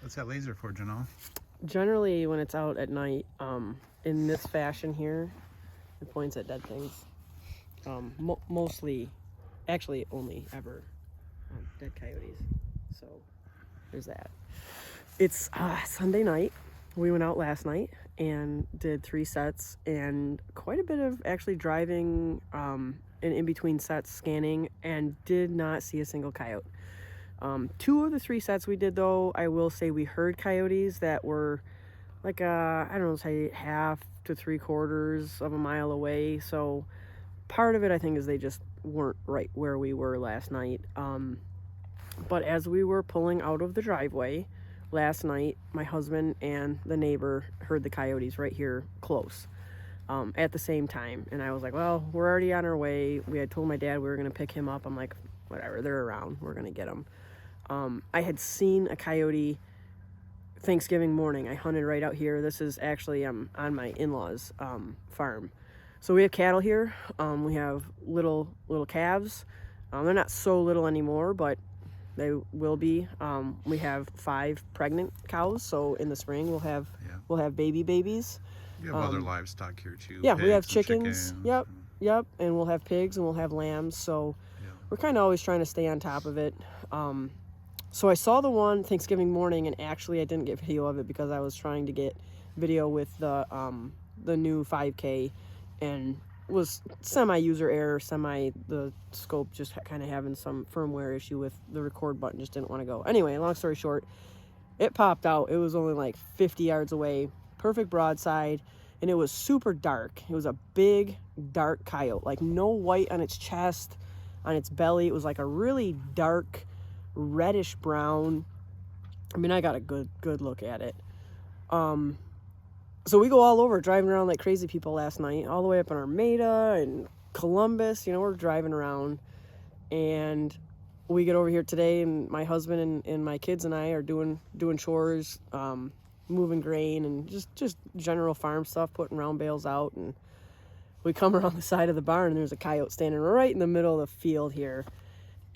What's that laser for, Janell? Generally, when it's out at night, in this fashion here, it points at dead things. Mostly, actually, only ever dead coyotes. So there's that. It's Sunday night. We went out last night and did 3 sets and quite a bit of actually driving and in between sets scanning, and did not see a single coyote. 2 of the 3 sets we did, though, I will say we heard coyotes that were like I don't know, say half to 3/4 of a mile away. So part of it, I think, is they just weren't right where we were last night. But as we were pulling out of the driveway last night, my husband and the neighbor heard the coyotes right here close at the same time. And I was like, well, we're already on our way. We had told my dad we were going to pick him up. I'm like, whatever, they're around. We're going to get them. I had seen a coyote Thanksgiving morning. I hunted right out here. This is actually on my in-laws' farm. So we have cattle here. We have little calves. They're not so little anymore, but they will be. We have 5 pregnant cows, so in the spring we'll have babies. You have other livestock here too. Yeah, we have chickens. Yep, and we'll have pigs and we'll have lambs. So we're kind of always trying to stay on top of it. So I saw the one Thanksgiving morning, and actually I didn't get video of it because I was trying to get video with the new 5K, and was semi-user error, the scope just kind of having some firmware issue with the record button, just didn't want to go. Anyway, long story short, it popped out. It was only like 50 yards away, perfect broadside, and it was super dark. It was a big, dark coyote, like no white on its chest, on its belly. It was like a really dark, reddish brown. I mean, I got a good look at it. So we go all over, driving around like crazy people last night, all the way up in Armada and Columbus. We're driving around, and we get over here today, and my husband and my kids and I are doing chores, moving grain and just general farm stuff, putting round bales out. And we come around the side of the barn, and there's a coyote standing right in the middle of the field here.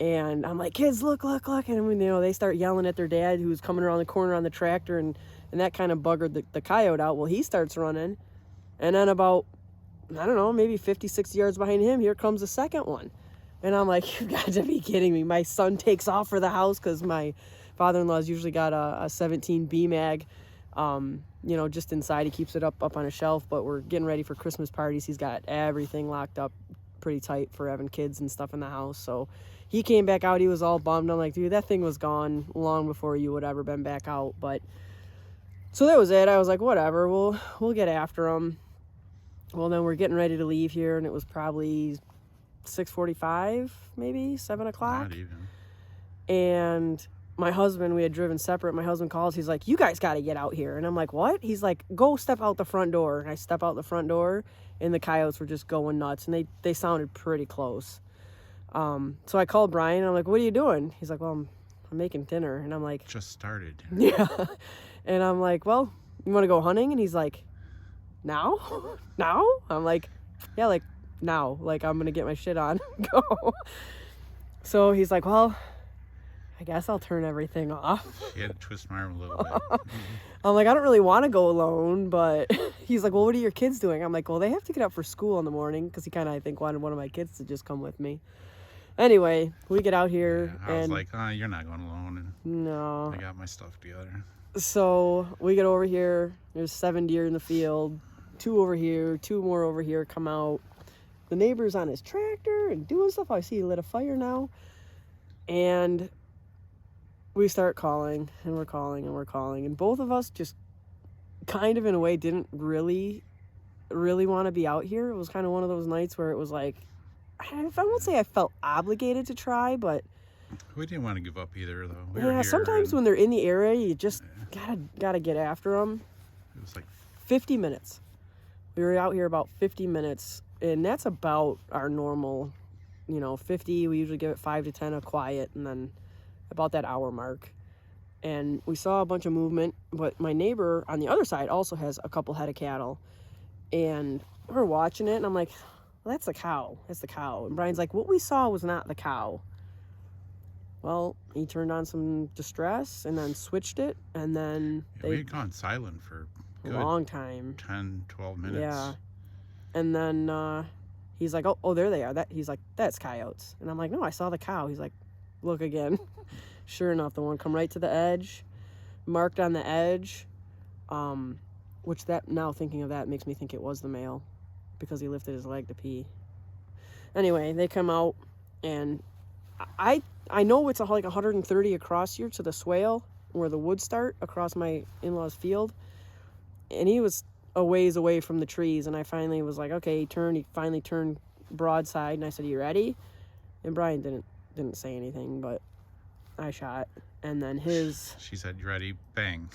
And I'm like, kids, look. And they start yelling at their dad, who's coming around the corner on the tractor, and that kind of buggered the coyote out. Well, he starts running, and then about, I don't know, maybe 50, 60 yards behind him, here comes the second one. And I'm like, you've got to be kidding me. My son takes off for the house because my father-in-law's usually got a 17 B-mag, just inside. He keeps it up on a shelf, but we're getting ready for Christmas parties. He's got everything locked up pretty tight for having kids and stuff in the house. So he came back out. He was all bummed. I'm like, dude, that thing was gone long before you would ever been back out. But so that was it. I was like, whatever, we'll get after him. Well, then we're getting ready to leave here, and it was probably 6:45, maybe 7 o'clock. Not even. And my husband, we had driven separate. My husband calls. He's like, you guys got to get out here. And I'm like, what? He's like, go step out the front door. And I step out the front door, and the coyotes were just going nuts, and they sounded pretty close. So I called Brian. I'm like, what are you doing? He's like, well, I'm making dinner. And I'm like, just started. Yeah. And I'm like, well, you want to go hunting? And he's like, now? I'm like, yeah, like now, like I'm going to get my shit on. Go. So he's like, well, I guess I'll turn everything off. He had to twist my arm a little bit. I'm like, I don't really want to go alone, but he's like, well, what are your kids doing? I'm like, well, they have to get up for school in the morning, because he kind of, I think, wanted one of my kids to just come with me. Anyway, we get out here. Yeah, I was like, you're not going alone. And no. I got my stuff together. So we get over here. There's 7 deer in the field. 2 over here. 2 more over here come out. The neighbor's on his tractor and doing stuff. I see he lit a fire now. And we start calling, and we're calling, and we're calling. And both of us just kind of, in a way, didn't really want to be out here. It was kind of one of those nights where it was like, I won't say I felt obligated to try, but we didn't want to give up either, though. Yeah, sometimes when they're in the area, you just gotta get after them. It was like 50 minutes. We were out here about 50 minutes, and that's about our normal, 50. We usually give it 5 to 10 of quiet, and then about that hour mark. And we saw a bunch of movement, but my neighbor on the other side also has a couple head of cattle, and we're watching it, and I'm like, well, that's the cow. And Brian's like, what we saw was not the cow. Well, he turned on some distress and then switched it, and then Yeah, we had gone silent for a good long time. 10, 12 minutes. Yeah. And then he's like, oh, there they are. He's like, that's coyotes. And I'm like, no, I saw the cow. He's like, look again. Sure enough, the one come right to the edge, marked on the edge, which now thinking of that makes me think it was the male because he lifted his leg to pee. Anyway, they come out, and I know it's like 130 across here to the swale where the woods start across my in-laws' field, and he was a ways away from the trees, and I finally was like, okay, he finally turned broadside, and I said, you ready? And Brian didn't say anything, but I shot, and then She said, you ready? Bang.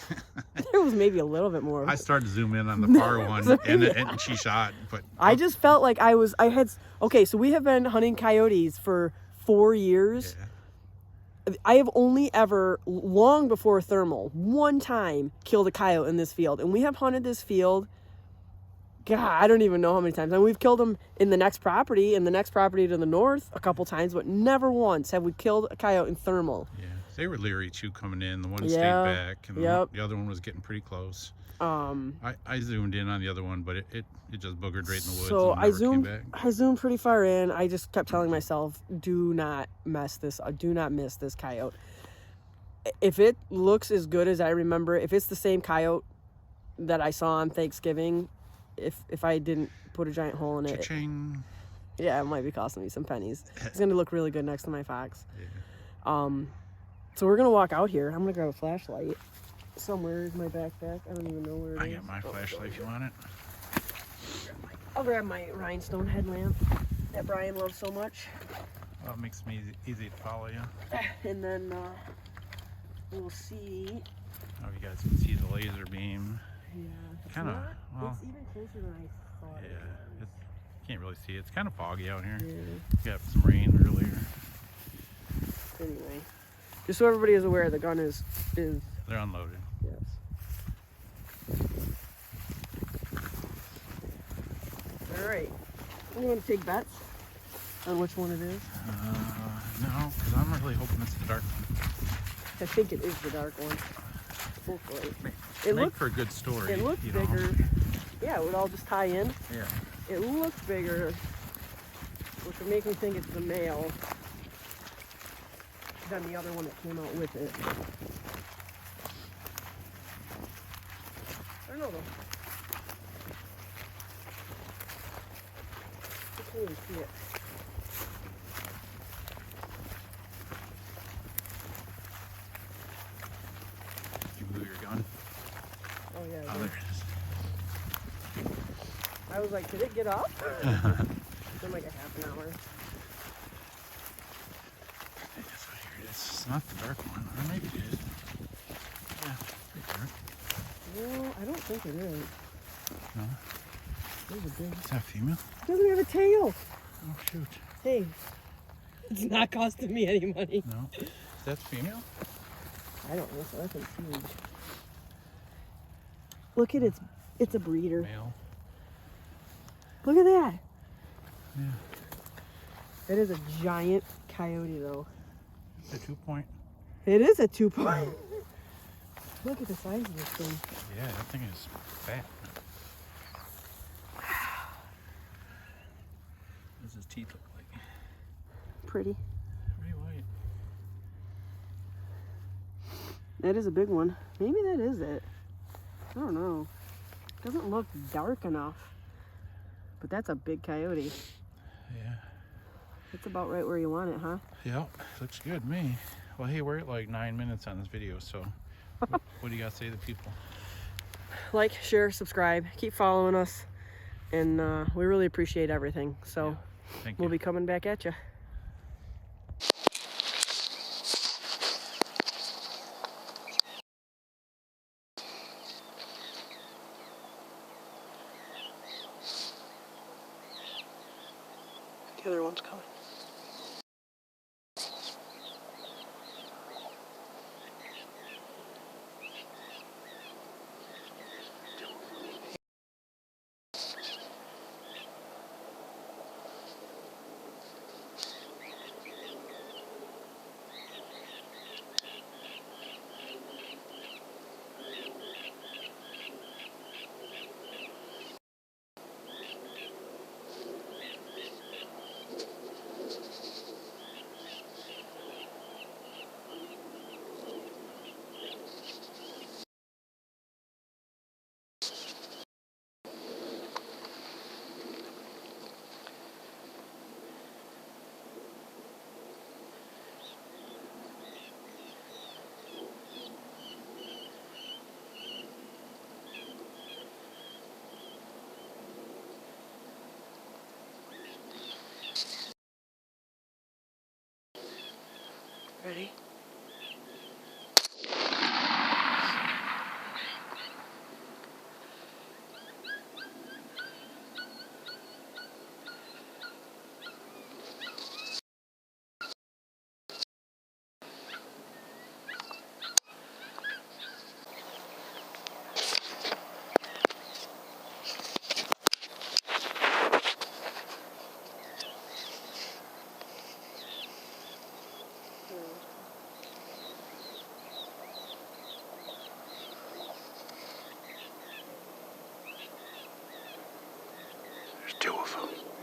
there was maybe a little bit more. I started to zoom in on the far one, and she shot, but I just felt like okay, so we have been hunting coyotes for 4 years. yeah. I have only ever, long before thermal, one time killed a coyote in this field. And we have hunted this field, God, I don't even know how many times. And we've killed them in the next property to the north a couple times, but never once have we killed a coyote in thermal. Yeah, they were leery too coming in. The one stayed back, and the other one was getting pretty close. I zoomed in on the other one, but it just boogered right in the woods. So and never came back. I zoomed pretty far in. I just kept telling myself, do not miss this coyote. If it looks as good as I remember, if it's the same coyote that I saw on Thanksgiving, if I didn't put a giant hole in it, Cha-ching. yeah, it might be costing me some pennies. It's gonna look really good next to my fox. Yeah. So we're gonna walk out here. I'm gonna grab a flashlight. Somewhere in my backpack. I don't even know where it is. I got my flashlight if you want it. I'll grab my rhinestone headlamp that Brian loves so much. Well, it makes me easy to follow you. And then we'll see. Oh, you guys can see the laser beam. Yeah. Kind of, well, it's even closer than I thought. yeah, you can't really see it. It's kind of foggy out here. Yeah. Got some rain earlier. Anyway, just so everybody is aware, the gun is They're unloaded. yes. All right. You want to take bets on which one it is? No, because I'm really hoping it's the dark one. I think it is the dark one. Hopefully. It looked for a good story. It looks bigger. Yeah, it would all just tie in. Yeah. It looks bigger, which would make me think it's the male than the other one that came out with it. I don't know though. I can't even see it. You blew your gun? Oh yeah. Oh, there it is. I was like, did it get up? It's been like a half an hour. Yes, here it is. It's not the dark one, or maybe it is. Yeah, pretty dark. No, I don't think it is. No? There's a big... Is that female? It doesn't have a tail. Oh, shoot. Hey, it's not costing me any money. No. Is that female? I don't know, so that's huge. Look at it's a breeder. Male. Look at that. Yeah. That is a giant coyote though. It's a 2-point. It is a 2-point. Look at the size of this thing. Yeah, that thing is fat. What does his teeth look like? Pretty. Very white. That is a big one. Maybe that is it. I don't know. Doesn't look dark enough. But that's a big coyote. Yeah. It's about right where you want it, huh? Yep, looks good to me. Well, hey, we're at like 9 minutes on this video, so what do you got to say to people? Like, share, subscribe, keep following us, and we really appreciate everything. So Yeah, thank we'll you. be coming back at you. The other one's coming. Ready? There's two of them.